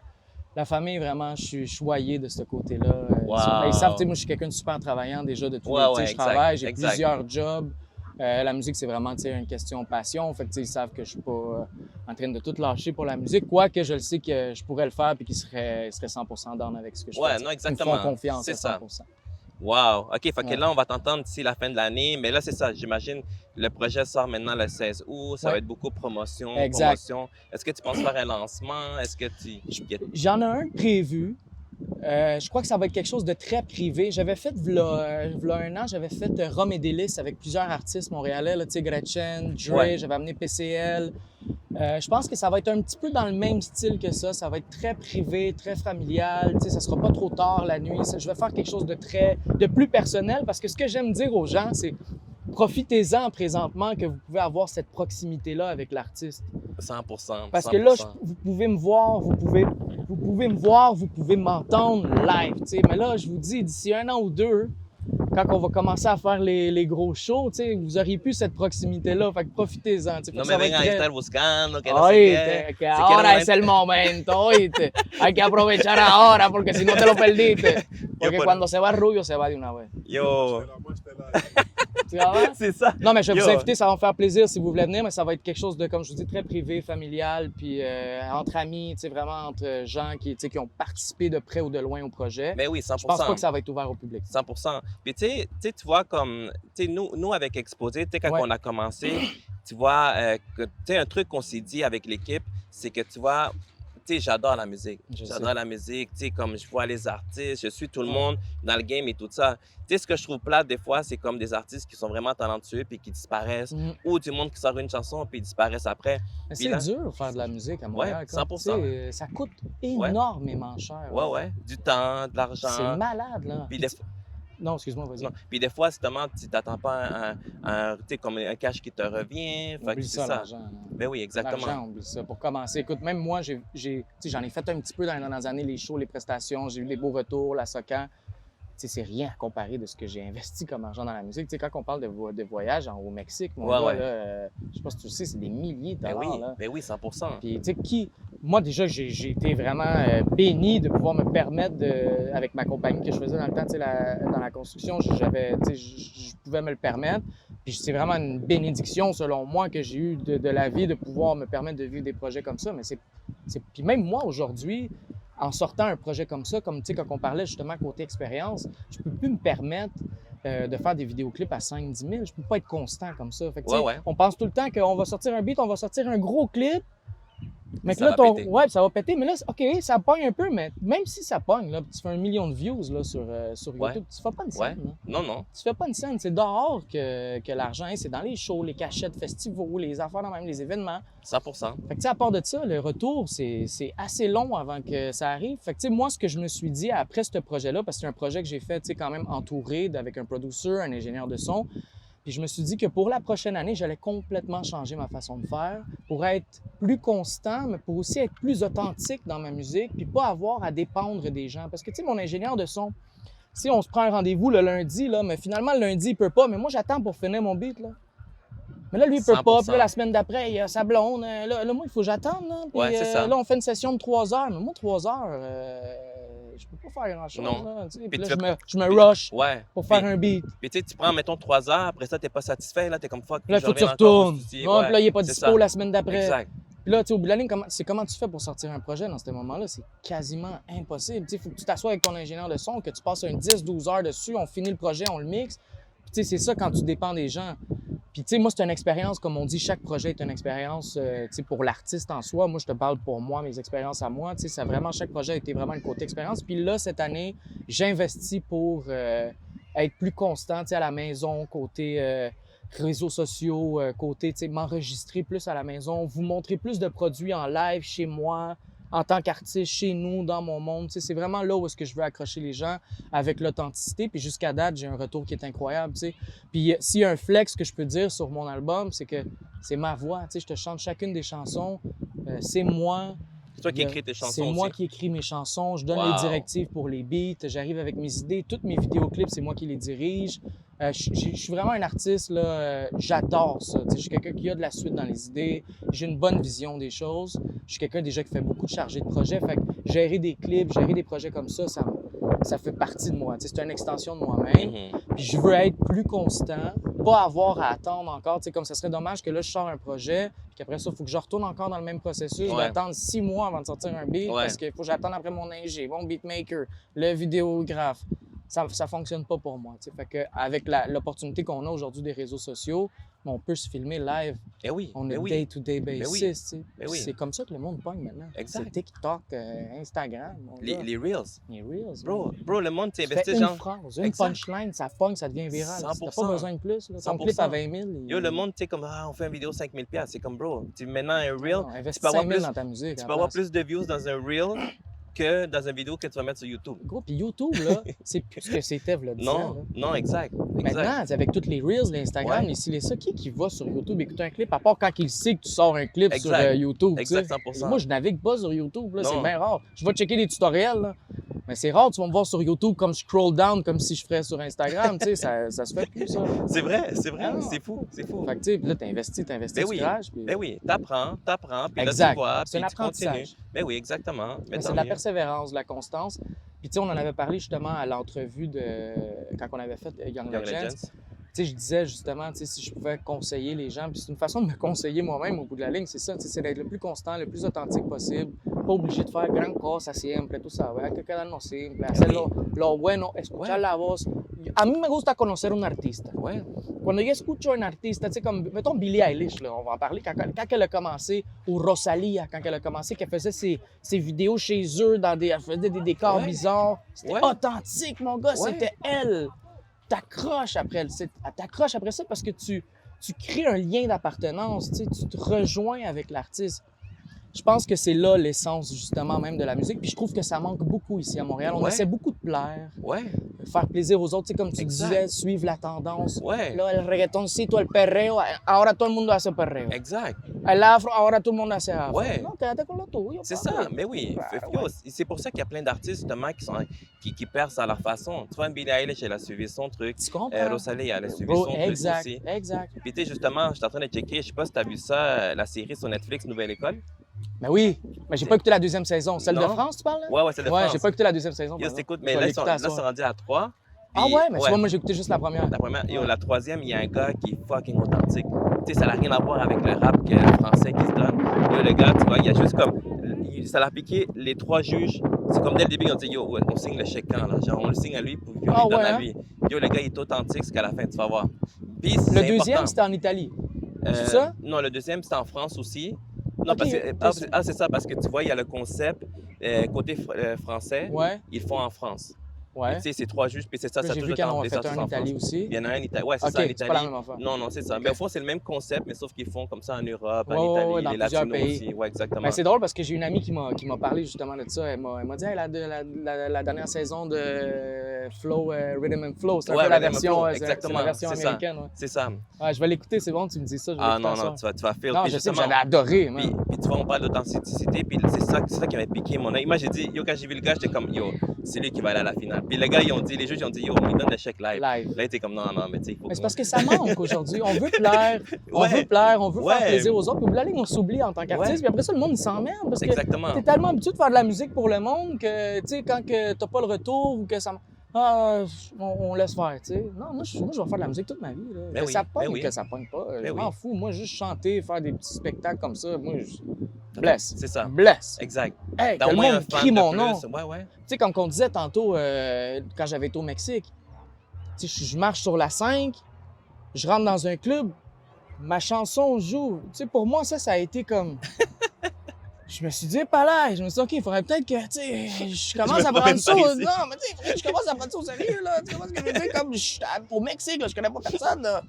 La famille, vraiment, je suis choyé de ce côté-là. Wow. Ils savent, moi, je suis quelqu'un de super travaillant déjà depuis que je travaille. J'ai plusieurs jobs. La musique, c'est vraiment une question passion. Fait que, ils savent que je suis pas en train de tout lâcher pour la musique, quoique je le sais que je pourrais le faire et qu'ils seraient 100% down avec ce que je fais. Ouais, T'sais. non, Ils me exactement. font confiance C'est à ça. 100%. Wow. OK, fait que Ouais. là, on va t'entendre d'ici la fin de l'année. Mais là, c'est ça. J'imagine le projet sort maintenant le 16 août. Ça va Ouais. être beaucoup promotion, Exact. promotion. Est-ce que tu penses faire un lancement? Est-ce que tu... J'en ai un prévu. Je crois que ça va être quelque chose de très privé. J'avais fait, v'là un an, j'avais fait Rhum et Délices avec plusieurs artistes montréalais, là, Gretchen, Dre, Ouais. j'avais amené PCL. Je pense que ça va être un petit peu dans le même style que ça. Ça va être très privé, très familial. Ça sera pas trop tard la nuit. Je vais faire quelque chose de plus personnel parce que ce que j'aime dire aux gens, c'est profitez-en présentement que vous pouvez avoir cette proximité-là avec l'artiste. 100%. Parce que là, vous pouvez me voir, vous pouvez m'entendre live, t'sais. Mais là, je vous dis, d'ici 1 an ou 2, quand on va commencer à faire les gros shows, t'sais, vous auriez plus cette proximité-là. Fait que profitez-en. T'sais. No me vengan a estar buscando, que no sé Oíste, qué. que ahora es el momento, oíste. Hay que aprovechar ahora porque si no te lo perdiste. Porque cuando se va Rubio, se va de una vez. Yo, Tu vois? c'est ça. Non, mais je vais Yo. vous inviter, ça va me faire plaisir si vous voulez venir, mais ça va être quelque chose de, comme je vous dis, très privé, familial, puis entre amis, vraiment entre gens qui ont participé de près ou de loin au projet. Mais oui, 100%. Je pense pas que ça va être ouvert au public. 100%. Puis tu sais, tu vois, comme, tu sais, nous avec Exposé, tu sais, quand Ouais. on a commencé, tu vois, tu sais, un truc qu'on s'est dit avec l'équipe, c'est que, tu vois, tu sais, j'adore la musique. Je J'adore sais. la musique, tu sais, comme je vois les artistes, je suis tout le Ouais. monde dans le game et tout ça. Tu sais, ce que je trouve plate des fois, c'est comme des artistes qui sont vraiment talentueux puis qui disparaissent, Mhm. ou du monde qui sort une chanson puis ils disparaissent après. Mais Puis c'est là- dur de faire de la musique à Montréal. Ouais, comme, 100%. tu sais, ça coûte énormément cher. Ouais, ouais, du temps, de l'argent. C'est malade, là. Puis Puis des- Non, excuse-moi, vas-y. Non. Puis des fois, justement, tu t'attends pas tu sais, comme un cash qui te revient. Fait que Oublie c'est ça, ça. l'argent. là. Ben oui, exactement. L'argent, oublie ça. Pour commencer, écoute, même moi, j'en ai fait un petit peu dans les dernières années, les shows, les prestations, j'ai eu des beaux retours, la Socan. C'est rien à comparer de ce que j'ai investi comme argent dans la musique. Quand on parle de voyage au Mexique, mon Ouais, gars, ouais. là, je sais pas si tu le sais, c'est des milliers de Ben dollars. oui, Là. ben oui, 100%. Puis, tu sais, moi, déjà, j'ai été vraiment béni de pouvoir me permettre, avec ma compagnie que je faisais dans le temps, dans la construction, je pouvais me le permettre. Puis, c'est vraiment une bénédiction, selon moi, que j'ai eue de la vie, de pouvoir me permettre de vivre des projets comme ça. Mais Puis, même moi, aujourd'hui, en sortant un projet comme ça, comme, quand on parlait justement côté expérience, je peux plus me permettre de faire des vidéoclips à 5-10 000. Je peux pas être constant comme ça. Fait que, Ouais. On pense tout le temps qu'on va sortir un beat, on va sortir un gros clip. Mais que Ça là, va péter. ouais, ça va péter. Mais là, OK, ça pogne un peu, mais même si ça pogne, là, tu fais 1 million de views là, sur Ouais. YouTube, tu fais pas une scène. Ouais. Là. Non, non. Tu fais pas une scène. C'est dehors que l'argent est. C'est dans les shows, les cachettes, festivals, les affaires, dans même les événements. 100%. Fait que, tu sais, à part de ça, le retour, c'est assez long avant que ça arrive. Fait que, tu sais, moi, ce que je me suis dit après ce projet-là, parce que c'est un projet que j'ai fait, tu sais, quand même entouré avec un producer, un ingénieur de son, puis je me suis dit que pour la prochaine année, j'allais complètement changer ma façon de faire pour être plus constant, mais pour aussi être plus authentique dans ma musique, puis pas avoir à dépendre des gens. Parce que, tu sais, mon ingénieur de son, si on se prend un rendez-vous le lundi, là, mais finalement, le lundi, il peut pas, mais moi, j'attends pour finir mon beat, là. Mais là, lui, il peut pas. 100%. Puis là, la semaine d'après, il y a sa blonde. Là, moi, il faut que j'attende. Là. Puis, Ouais, c'est ça. là, on fait une session de 3 heures. Mais moi, 3 heures, je peux pas faire grand-chose. Non. Là, tu sais. Puis Puis tu là, fais- je me rush Ouais. pour faire Puis- un beat. Puis tu sais, tu prends, mettons, 3 heures, après ça, t'es pas satisfait, là, t'es comme fuck. Là, il je faut que tu reviens encore retournes. au souci. Non, Ouais, puis là, il n'est pas c'est dispo ça. la semaine d'après. Exact. Puis là, tu sais, au bout de la ligne, comment tu fais pour sortir un projet dans ce moment-là? C'est quasiment impossible. Il faut que tu t'assoies avec ton ingénieur de son, que tu passes un 10-12 heures dessus, on finit le projet, on le mixe. Puis tu sais, c'est ça quand tu dépends des gens. Puis tu sais, moi, c'est une expérience, comme on dit, chaque projet est une expérience tu sais, pour l'artiste en soi. Moi, je te parle pour moi, mes expériences à moi. Tu sais, ça vraiment, chaque projet a été vraiment le côté expérience. Puis là, cette année, j'investis pour être plus constant, tu sais, à la maison, côté réseaux sociaux, côté, tu sais, m'enregistrer plus à la maison, vous montrer plus de produits en live chez moi, en tant qu'artiste, chez nous, dans mon monde. Tu sais, c'est vraiment là où est-ce que je veux accrocher les gens avec l'authenticité. Puis jusqu'à date, j'ai un retour qui est incroyable, tu sais. Puis s'il y a un flex que je peux dire sur mon album, c'est que c'est ma voix, tu sais. Je te chante chacune des chansons. C'est moi. C'est toi qui écris tes chansons C'est moi aussi. qui écris mes chansons. Je donne Wow. les directives pour les beats. J'arrive avec mes idées. Tous mes vidéoclips, c'est moi qui les dirige. Je suis vraiment un artiste, là. J'adore ça. Tu sais, je suis quelqu'un qui a de la suite dans les idées. J'ai une bonne vision des choses. Je suis quelqu'un déjà qui fait beaucoup de chargés de projets. Fait que gérer des clips, gérer des projets comme ça fait partie de moi. Tu sais, c'est une extension de moi-même. Mhm. Puis je veux être plus constant pas avoir à attendre encore. Tu sais, comme ça serait dommage que là, je sors un projet, puis qu'après ça, il faut que je retourne encore dans le même processus, Ouais. d'attendre 6 mois avant de sortir un beat, Ouais. parce qu'il faut que j'attende après mon ingé, mon beatmaker, le vidéographe. Ça fonctionne pas pour moi. Tu sais. Fait que avec l'opportunité qu'on a aujourd'hui des réseaux sociaux, on peut se filmer live. Eh oui, On mais est oui. day-to-day oui. basis. Tu sais. Mais oui. C'est comme ça que le monde pogne maintenant. Exact. C'est TikTok, Instagram. mon gars. Les Reels. Les Reels. Bro, le monde Tu s'investit, fais une genre. phrase, une Exact. punchline, ça pogne, ça devient viral. T'as 100%. pas besoin de plus. Là. Ton 100%. clip à 20 000. Yo, le monde, tu sais, comme, on fait une vidéo 5 000 $. C'est comme, bro, maintenant, un Reel, Non, investis tu peux avoir 5 000 plus, dans ta musique. tu à peux la avoir place. plus de views dans un Reel que dans une vidéo que tu vas mettre sur YouTube. Gros, puis YouTube, là, c'est plus ce que c'était, là, 10 ans, là. Non, exact. Maintenant, c'est avec toutes les Reels, l'Instagram, Ouais. les ci, les ça, qui va sur YouTube écouter un clip, à part quand il sait que tu sors un clip sur Exact. YouTube. tu sais. Exact, 100%. Moi, je navigue pas sur YouTube, là, c'est Non. bien rare. Je vais checker des tutoriels, là. Mais c'est rare, tu vas me voir sur YouTube comme je scroll down, comme si je ferais sur Instagram, tu sais, ça se fait plus, ça. C'est vrai, Ah non. c'est fou. Fait que, tu sais, puis là, t'investis, Ben tu oui. craches, puis... Ben oui, t'apprends, puis là, Exact. tu vois, C'est puis un tu continues. apprentissage. Ben oui, exactement. Mais c'est tant de la mieux. persévérance, de la constance. Puis, tu sais, on en avait parlé justement à l'entrevue quand on avait fait Young Young Legends. Legends. Tu sais, je disais justement, tu sais, si je pouvais conseiller les gens, puis c'est une façon de me conseiller moi-même au bout de la ligne, c'est ça, tu sais, c'est d'être le plus constant, le plus authentique possible, pas obligé de faire gran cosa siempre, tú sabes, hay que quedarnos simple, hacer lo bueno, escuchar Ouais. la voz. A mí me gusta conocer un artista. Ouais. Cuando yo escucho un artista, tu sais, comme, mettons Billie Eilish, là, on va en parler, quand elle a commencé, ou Rosalia, quand elle a commencé, qu'elle faisait ses vidéos chez eux, elle faisait des décors Ouais. bizarres. C'était Ouais. authentique, mon gars, Ouais. c'était elle. T'accroches après elle. T'accroches après ça parce que tu crées un lien d'appartenance, tu sais, tu te rejoins avec l'artiste. Je pense que c'est là l'essence, justement, même de la musique. Puis je trouve que ça manque beaucoup ici à Montréal. On Ouais. essaie beaucoup de plaire, Ouais. faire plaisir aux autres. Tu sais, comme tu Exact. disais, suivre la tendance. Ouais. Là, el reggaetoncito, el perreo, ahora todo el mundo hace perreo. Exact. El afro, ahora todo el mundo hace afro. Ouais. Non, quédate con lo tuyo. C'est papi. ça, mais oui. Ouais, Yo, ouais. c'est pour ça qu'il y a plein d'artistes justement qui percent à leur façon. Tu vois, Billie Eilish, elle a suivi son truc. Tu comprends? Rosalie, elle a suivi Bro, son exact, truc aussi. exact. Puis tu sais, justement, je suis en train de checker, je sais pas si tu as vu ça, la série sur Netflix, Nouvelle École. Ben oui, mais j'ai pas écouté la deuxième saison. Celle de Non. France, tu parles? Là? Ouais, c'est de Ouais, France. j'ai pas écouté la deuxième saison. Yo, par écoute, exemple. mais Je vais là, l'écouter à ils sont soir. rendus à 3. Ah ouais, mais tu vois, moi j'ai écouté juste la première. La première, yo, Ouais. la troisième, il y a un gars qui est fucking authentique. Tu sais, ça n'a rien à voir avec le rap que le français qui se donne. Yo, le gars, tu vois, il y a juste comme. Ça l'a piqué, les 3 juges. C'est comme dès le début, ils ont dit, yo, ouais, on signe le chèque quand, là. Genre, on le signe à lui pour qu'il Ah lui donne ouais, à hein? lui. Yo, le gars, il est authentique jusqu'à la fin, tu vas voir. Puis, Le c'est deuxième, important. c'était en Italie. C'est ça? Non, le deuxième, c'était en France aussi. Non, Ok, parce que, ok. c'est ça, parce que tu vois, il y a le concept côté français, Ouais, ils le font en France. ouais. Tu sais, c'est 3 juges, puis c'est ça, Là, ça j'ai touche vu qu'ils en ont des fait artistes un en en France. Italie aussi. Il y en a un en Italie. Ouais, c'est Ok, ça, en c'est pas la Italie. même affaire. Non, c'est ça. Ok. Mais au fond, c'est le même concept, mais sauf qu'ils font comme ça en Europe, Ouais, en ouais, Italie, ouais, dans les plusieurs Latinos pays. aussi. Ouais, exactement. Ben, c'est drôle parce que j'ai une amie qui m'a parlé justement de ça. Elle m'a dit, hey, la dernière saison de Flow, Rhythm and Flow, c'est un Ouais, peu la Rhythm and version, Flow, c'est la exactement, version c'est ça. américaine. Ouais. C'est ça. Ouais, je vais l'écouter, c'est bon, tu me dis ça. Je vais Ah l'écouter non, à non, soir. tu vas faire. Non, Puis je sais que justement, j'avais adoré. man. Puis tu vois, on parle d'authenticité, puis c'est ça qui avait piqué mon œil. Moi, j'ai dit, yo, quand j'ai vu le gars, j'étais comme, yo, c'est lui qui va aller à la finale. Puis les gars, les juges, ils ont dit, yo, il donne le chèque live. Live. Là, il était comme, non, mais tu sais, il faut Mais c'est que- parce que ça manque aujourd'hui. On veut plaire, on Ouais. veut plaire, on veut Ouais. faire plaisir aux autres. Puis au bout de la ligne, on s'oublie en tant qu'artiste. Ouais. Puis après ça, le monde, il s'emmerde parce que Exactement. t'es tellement habitué de faire de la musique pour le monde que, tu sais, quand que t'as pas le retour ou que ça... Ah, on laisse faire, tu sais. Non, moi, je vais faire de la musique toute ma vie. Là. Ben que oui, ça pogne ben ou oui. que ça pogne pas. Je Ben m'en oui. fous. Moi, juste chanter, faire des petits spectacles comme ça, moi, je blesse. C'est ça. Blesse. Exact. Hey, T'as que au le moins un monde fan crie de mon plus. nom. Tu Ouais. sais, comme on disait tantôt, quand j'avais été au Mexique, tu sais, je marche sur la 5, je rentre dans un club, ma chanson joue. Tu sais, pour moi, ça a été comme... Je me suis dit, pas là. Je me suis dit, OK, il faudrait peut-être que, tu sais, je commence me à prendre promène ça. par ici. Non, mais tu sais, il faudrait que je commence à prendre ça au sérieux, là. Tu comprends ce que je veux dire? Comme je suis au Mexique, là, je connais pas personne, là.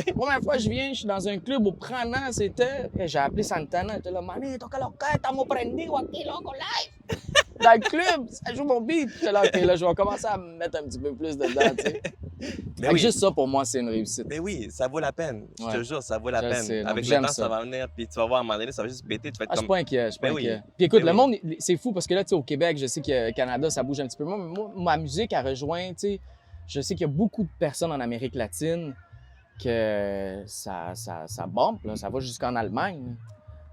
La première fois que je viens, je suis dans un club au Prana, c'était. J'ai appelé Santana. J'étais là, manito, que loca, estamos prendidos aquí, loco, live. Dans le club, ça joue mon beat. J'étais là, OK, là, je vais commencer à me mettre un petit peu plus dedans, tu sais. Mais Fait que oui. juste ça, pour moi, c'est une réussite. Mais oui, ça vaut la peine. Je Ouais. te jure, ça vaut la Je peine. sais, donc Avec le j'aime temps, ça. ça va venir, puis tu vas voir à un moment donné, ça va juste péter. Tu vas être Ah, je suis comme. pas inquiet, je suis pas Ben oui. inquiet. Puis écoute, Ben le oui. monde, c'est fou parce que là, tu sais, au Québec, je sais que Canada, ça bouge un petit peu. Moi, ma musique, elle rejoint, tu sais, je sais qu'il y a beaucoup de personnes en Amérique latine que ça bombe, là, ça va jusqu'en Allemagne. Là.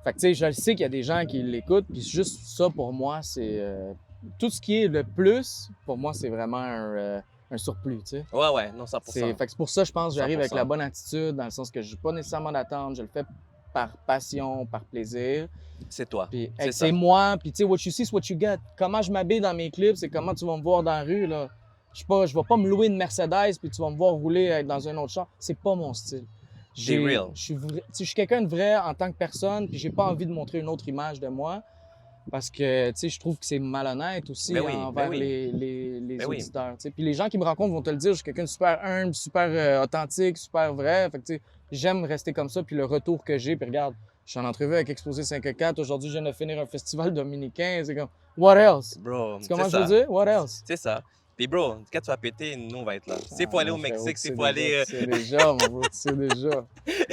Fait que, tu sais, je sais qu'il y a des gens qui l'écoutent, puis juste ça, pour moi, c'est... tout ce qui est le plus, pour moi, c'est vraiment un surplus, tu sais. Ouais, non, 100%. Fait que c'est pour ça, je pense, que j'arrive avec 100%. la bonne attitude, dans le sens que je n'ai pas nécessairement d'attente, je le fais par passion, par plaisir. C'est toi. Puis C'est c'est ça. moi, puis tu sais, what you see, is what you get. Comment je m'habille dans mes clips, c'est comment tu vas me voir dans la rue, là. Je vais pas me louer une Mercedes, puis tu vas me voir rouler dans un autre char. C'est pas mon style. Be real. Je suis quelqu'un de vrai en tant que personne, puis j'ai pas envie de montrer une autre image de moi. Parce que, tu sais, je trouve que c'est malhonnête aussi Ben oui, envers ben oui. les Ben oui. auditeurs. Tu sais. Puis les gens qui me rencontrent vont te le dire, je suis quelqu'un de super humble, super authentique, super vrai. Fait que, tu sais, j'aime rester comme ça. Puis le retour que j'ai, puis regarde, je suis en entrevue avec Exposé 5-4. Aujourd'hui, je viens de finir un festival dominicain. C'est comme, what else? Bro, Tu comment c'est je veux ça. dire? What else? C'est ça. Puis bro, quand tu vas péter, nous on va être là. S'il faut aller au Mon frérot, Mexique, tu s'il sais faut aller... déjà, Tu sais déjà, mon bro, tu sais déjà.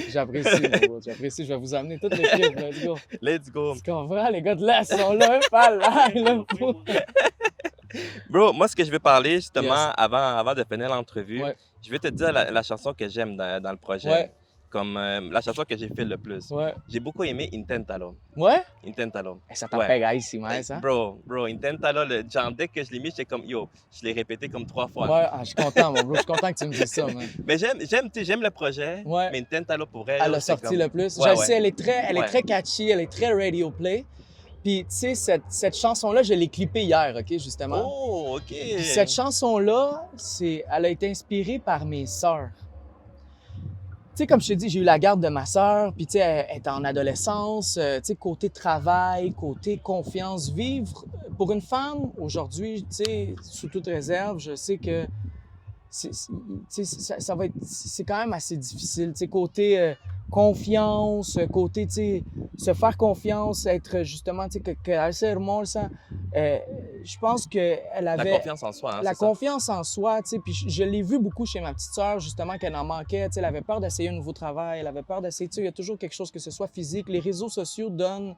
J'apprécie, mon bro, j'apprécie. Je vais vous amener toute l'équipe, let's go. Let's go. Tu comprends? Les gars de là sont là, pas là, là. Bro, moi, ce que je veux parler, justement, Yes. avant de finir l'entrevue, Ouais. je vais te dire la chanson que j'aime dans le projet. Ouais. Comme la chanson que j'ai fait le plus. Ouais. J'ai beaucoup aimé Intentalo. Ouais? Intentalo. Ça t'en Ouais. pègue ici, ça? Bro, Intentalo, genre, dès que je l'ai mis, j'étais comme, yo, je l'ai répété comme 3 fois. Ouais, je suis content, mon bro. Je suis content que tu me dises ça, man. Mais j'aime le projet, Ouais. mais Intentalo pour elle. Elle a sorti le plus. Ouais, Je sais, elle est Ouais. très catchy, elle est très radio play. Puis, tu sais, cette chanson-là, je l'ai clippée hier, OK, justement. Oh, OK. Puis cette chanson-là, elle a été inspirée par mes sœurs. Tu sais, comme je te dis, j'ai eu la garde de ma sœur, puis tu sais, elle est en adolescence, tu sais, côté travail, côté confiance, vivre. Pour une femme, aujourd'hui, tu sais, sous toute réserve, je sais que ça va être, c'est quand même assez difficile, tu sais, côté confiance, côté, tu sais, se faire confiance, être justement, tu sais, que ser hermosa, je pense qu'elle avait... La confiance en soi, hein, La c'est ça? confiance en soi, tu sais, puis je l'ai vu beaucoup chez ma petite sœur, justement, qu'elle en manquait, tu sais, elle avait peur d'essayer un nouveau travail, elle avait peur d'essayer, tu sais, il y a toujours quelque chose que ce soit physique. Les réseaux sociaux donnent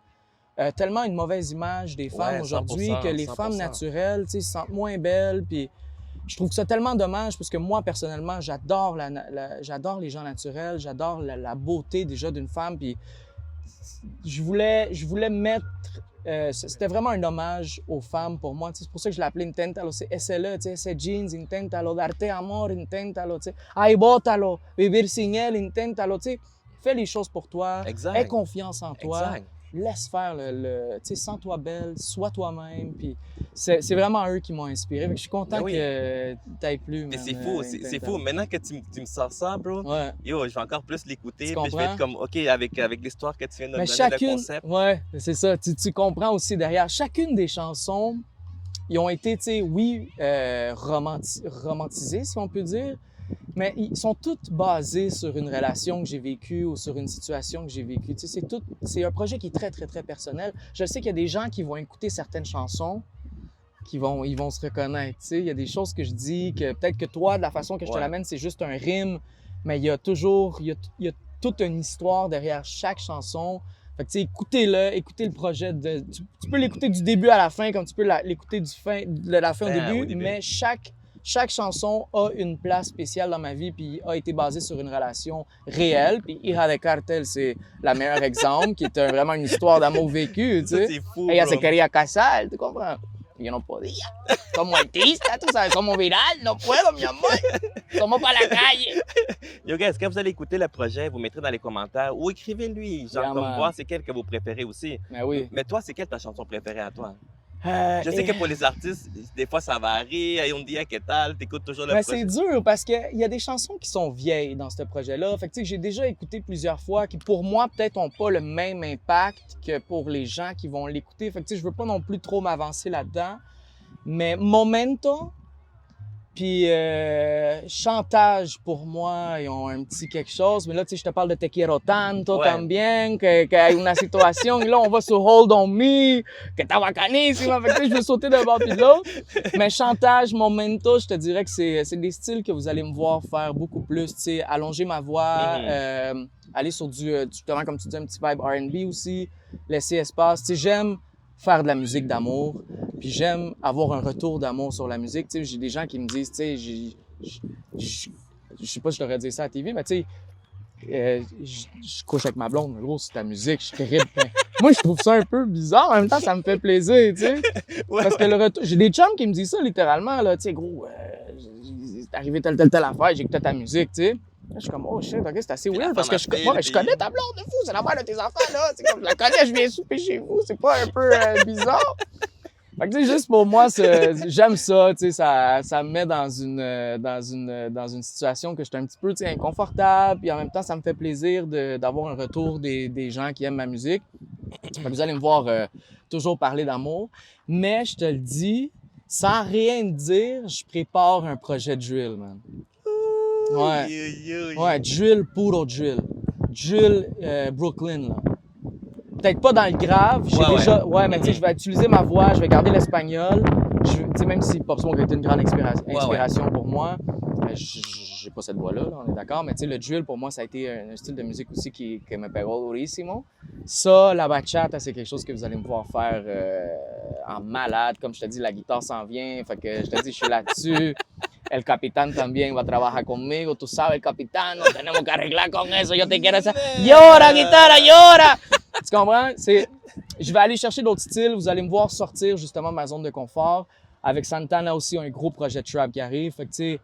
tellement une mauvaise image des femmes Ouais, aujourd'hui 100%, que les 100%. femmes naturelles, tu sais, se sentent moins belles, puis je trouve ça tellement dommage parce que moi, personnellement, j'adore j'adore les gens naturels, j'adore la beauté déjà d'une femme, puis je voulais mettre... c'était vraiment un hommage aux femmes pour moi. Tu sais, c'est pour ça que je l'appelais Intentalo. Essaie-le, tu sais, ese jeans, Intentalo, darte amor, Intentalo, tu sais, ay, bótalo, vivir sin él, Intentalo, tu sais, fais les choses pour toi, Exact. aie confiance en toi, Exact. laisse faire tu sais, sens-toi belle, sois toi-même, puis c'est vraiment eux qui m'ont inspiré. Fait que je suis content Ben oui. que t'ailles plus, Mais man, c'est fou, c'est Intentalo. fou. Maintenant que tu me sors ça, bro, Ouais. yo, je vais encore plus l'écouter. Tu Puis je vais être comprends? comme, OK, avec l'histoire que tu viens de me Mais donner, chacune, le concept. ouais, c'est ça. Tu comprends aussi derrière. Chacune des chansons, ils ont été, tu sais, oui, romantisées, si on peut dire, mais ils sont toutes basées sur une relation que j'ai vécue ou sur une situation que j'ai vécue. Tu sais, c'est un projet qui est très, très, très personnel. Je sais qu'il y a des gens qui vont écouter certaines chansons, ils vont se reconnaître. Tu sais, il y a des choses que je dis que peut-être que toi, de la façon que je te Ouais. l'amène, c'est juste un rime, mais il y a toujours, il y a toute une histoire derrière chaque chanson. Fait que, tu sais, écoutez le projet. Tu peux l'écouter du début à la fin, comme tu peux l'écouter de la fin au début, mais chaque chanson a une place spéciale dans ma vie, puis a été basée sur une relation réelle. Puis Hija de Cartel, c'est le meilleur exemple, qui est vraiment une histoire d'amour vécu, tu Ça, sais. c'est fou, Ella se bro. quería casar, ¿tú comprends? Yo no podía. Como artista, tú sabes, somos viral, no puedo, mi amor. Somos para la calle. Yo, guys, quand vous allez écouter le projet, vous mettrez dans les commentaires ou écrivez-lui, genre, Yeah, comme man. voir c'est quelle que vous préférez aussi. Mais oui. Mais toi, c'est quelle ta chanson préférée à toi? Je Et- sais que pour les artistes, des fois ça varie. Hay un dia que tal, t'écoutes toujours le Mais projet. c'est dur parce qu'il y a des chansons qui sont vieilles dans ce projet-là. Fait que, tu sais, j'ai déjà écouté plusieurs fois qui, pour moi, peut-être n'ont pas le même impact que pour les gens qui vont l'écouter. Fait que, tu sais, je veux pas non plus trop m'avancer là-dedans. Mais Momento, puis Chantage, pour moi, ils ont un petit quelque chose. Mais là, tu sais, je te parle de Te Quiero Tanto Ouais. también, que hay una situation. Et là, on va sur Hold On Me, que t'as bacanísima. Fait que, tu sais, je veux sauter d'un bord puis de l'autre. Mais Chantage, Momento, je te dirais que c'est des styles que vous allez me voir faire beaucoup plus. Tu sais, allonger ma voix, aller sur justement, comme tu dis, un petit vibe R&B aussi, laisser espace. Tu sais, j'aime faire de la musique d'amour, puis j'aime avoir un retour d'amour sur la musique. Tu sais, j'ai des gens qui me disent, tu sais, je sais pas si je leur ai dit ça à la TV, mais tu sais, je couche avec ma blonde, mais gros, c'est ta musique, je suis terrible. Moi, je trouve ça un peu bizarre, en même temps, ça me fait plaisir, tu sais. Ouais, Parce que le retour, j'ai des chums qui me disent ça littéralement, là, tu sais, gros, c'est arrivé telle affaire, j'écoutais ta musique, tu sais. Là, je suis comme, oh shit, ok, c'est assez Puis la weird parce femme que appelle, moi, je connais ta blonde de fou, c'est la mère de tes enfants, là. C'est comme, je la connais, je viens souper chez vous, c'est pas un peu bizarre? Fait que, tu sais, juste pour moi, j'aime ça, tu sais, ça me met dans une situation que je suis un petit peu, tu sais, inconfortable, puis en même temps, ça me fait plaisir d'avoir un retour des gens qui aiment ma musique. Fait que vous allez me voir toujours parler d'amour, mais je te le dis, sans rien dire, je prépare un projet de drill, man. Ouais. Ouais, drill, puro drill. Drill Brooklyn, là. Peut-être pas dans le grave. J'ai Ouais, déjà. Ouais, mais tu sais, je vais utiliser ma voix, je vais garder l'espagnol. Tu sais, même si Pop Smoke a été une grande inspiration pour moi, j'ai pas cette voix-là, là, on est d'accord. Mais tu sais, le drill, pour moi, ça a été un style de musique aussi que me pegó durísimo. Ça, la bachata, c'est quelque chose que vous allez me voir faire en malade. Comme je te dis, la guitare s'en vient. Fait que je te dis, je suis là-dessus. El capitán también va a trabajar conmigo. Tú sabes, el capitán, nos tenemos que arreglar con eso. Yo te quiero. Llora, guitare, llora! Tu comprends? Je vais aller chercher d'autres styles. Vous allez me voir sortir justement de ma zone de confort. Avec Santana aussi, un gros projet de trap qui arrive. Fait que, tu sais,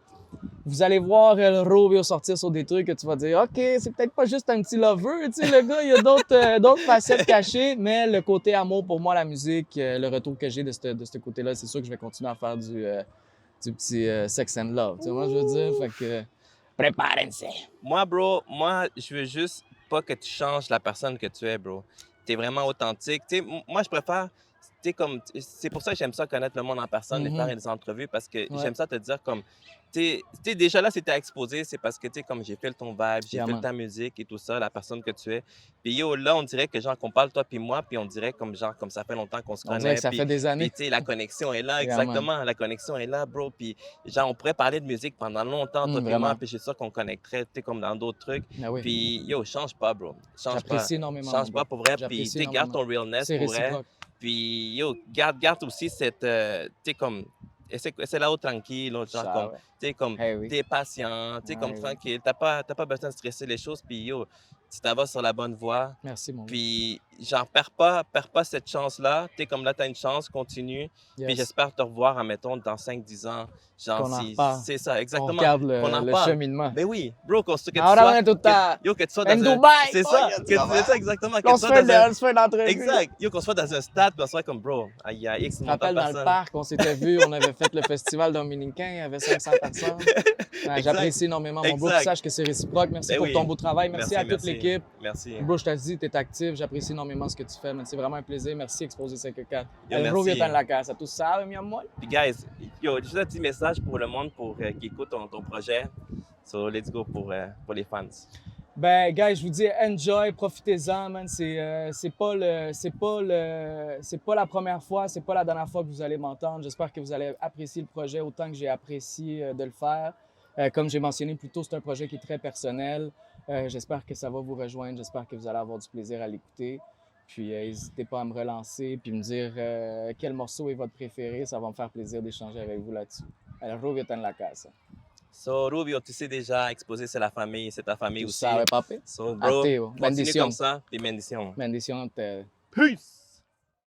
vous allez voir El Rubio sortir sur des trucs que tu vas dire, OK, c'est peut-être pas juste un petit lover, tu sais, le gars, il y a d'autres facettes cachées, mais le côté amour pour moi, la musique, le retour que j'ai de ce côté-là, c'est sûr que je vais continuer à faire du petit sex and love. Tu sais, moi, je veux dire, fait que préparez-vous. Moi, bro, moi, je veux juste pas que tu changes la personne que tu es, bro. Tu es vraiment authentique. Tu sais, moi, je préfère. C'est pour ça que j'aime ça connaître le monde en personne et faire des entrevues parce que j'aime ça te dire comme. Tu sais, déjà là, si t'es exposé, c'est parce que, tu sais, comme j'ai fait ton vibe, j'ai fait ta musique et tout ça, la personne que tu es. Puis yo, là, on dirait que, genre, qu'on parle toi puis moi, puis on dirait comme, genre, comme ça fait longtemps qu'on se On dirait connaît. que ça fait des années. Puis, tu sais, la connexion est là, Yeah, man. exactement. La connexion est là, bro. Puis, genre, on pourrait parler de musique pendant longtemps, toi puis Vraiment. moi, puis je suis sûr qu'on connecterait, tu sais, comme dans d'autres trucs. Ah oui. Puis, yo, change pas, bro. Change pas. J'apprécie énormément. Change mon pas gars. pour vrai. Puis, J'apprécie tu sais, garde ton énormément. realness C'est pour vrai. réciproque. Puis, yo, garde aussi cette, tu sais, comme, c'est là-haut tranquille, genre, Ça, comme, ouais. tu sais, comme, Eh oui. t'es patient, tu sais, comme Ouais, oui. tranquille. T'as pas besoin de stresser les choses. Puis, yo, tu t'en vas sur la bonne voie. Merci, mon gars. Puis, genre, perds pas cette chance-là. Tu sais, comme là, t'as une chance, continue. Puis, Yes. j'espère te revoir, admettons, dans 5-10 ans. Genre, Qu'on en si reparle. c'est ça, On exactement. regarde Qu'on en le parle. cheminement. Ben oui, bro, que tu Ahora sois, on est tout à... yo, que tu sois En dans un... Dubaï! C'est Oh, ça, yo, tu que comprends? c'est ça exactement. Que On tu se sois fait dans un... une entrevue. Exact. Yo, qu'on soit dans un stade, puis on soit comme, bro, il y a X Je me nombre de rappelle dans le personnes. parc, on s'était vu, on avait fait le festival dominicain, il y avait 500 personnes. Ouais, j'apprécie énormément, mon bro. Tu Exact. saches que c'est réciproque. Merci Ben pour oui. ton beau travail. Merci à toute merci. l'équipe. Merci. Bro, je te dis, tu es actif. J'apprécie énormément ce que tu fais, man. C'est vraiment un plaisir. Merci, Exposé 5-4. Yo, El Rubio merci. está en la casa. Tú sabes, mi amor. Puis, guys, yo, juste un petit message pour le monde qui écoute ton projet. So, let's go pour les fans. Ben, guys, je vous dis, enjoy, profitez-en, man. C'est pas la première fois, c'est pas la dernière fois que vous allez m'entendre. J'espère que vous allez apprécier le projet autant que j'ai apprécié de le faire. Comme j'ai mentionné plus tôt, c'est un projet qui est très personnel. J'espère que ça va vous rejoindre. J'espère que vous allez avoir du plaisir à l'écouter. Puis, n'hésitez pas à me relancer puis me dire quel morceau est votre préféré. Ça va me faire plaisir d'échanger avec vous là-dessus. El Rubio está en la casa. So, Rubio, tu sais déjà, exposer, c'est la famille, c'est ta famille Tú aussi. sabes, papi. So, bro, Ateo. continue Bendición. comme ça, puis bendition. Bendición a ustedes. Peace!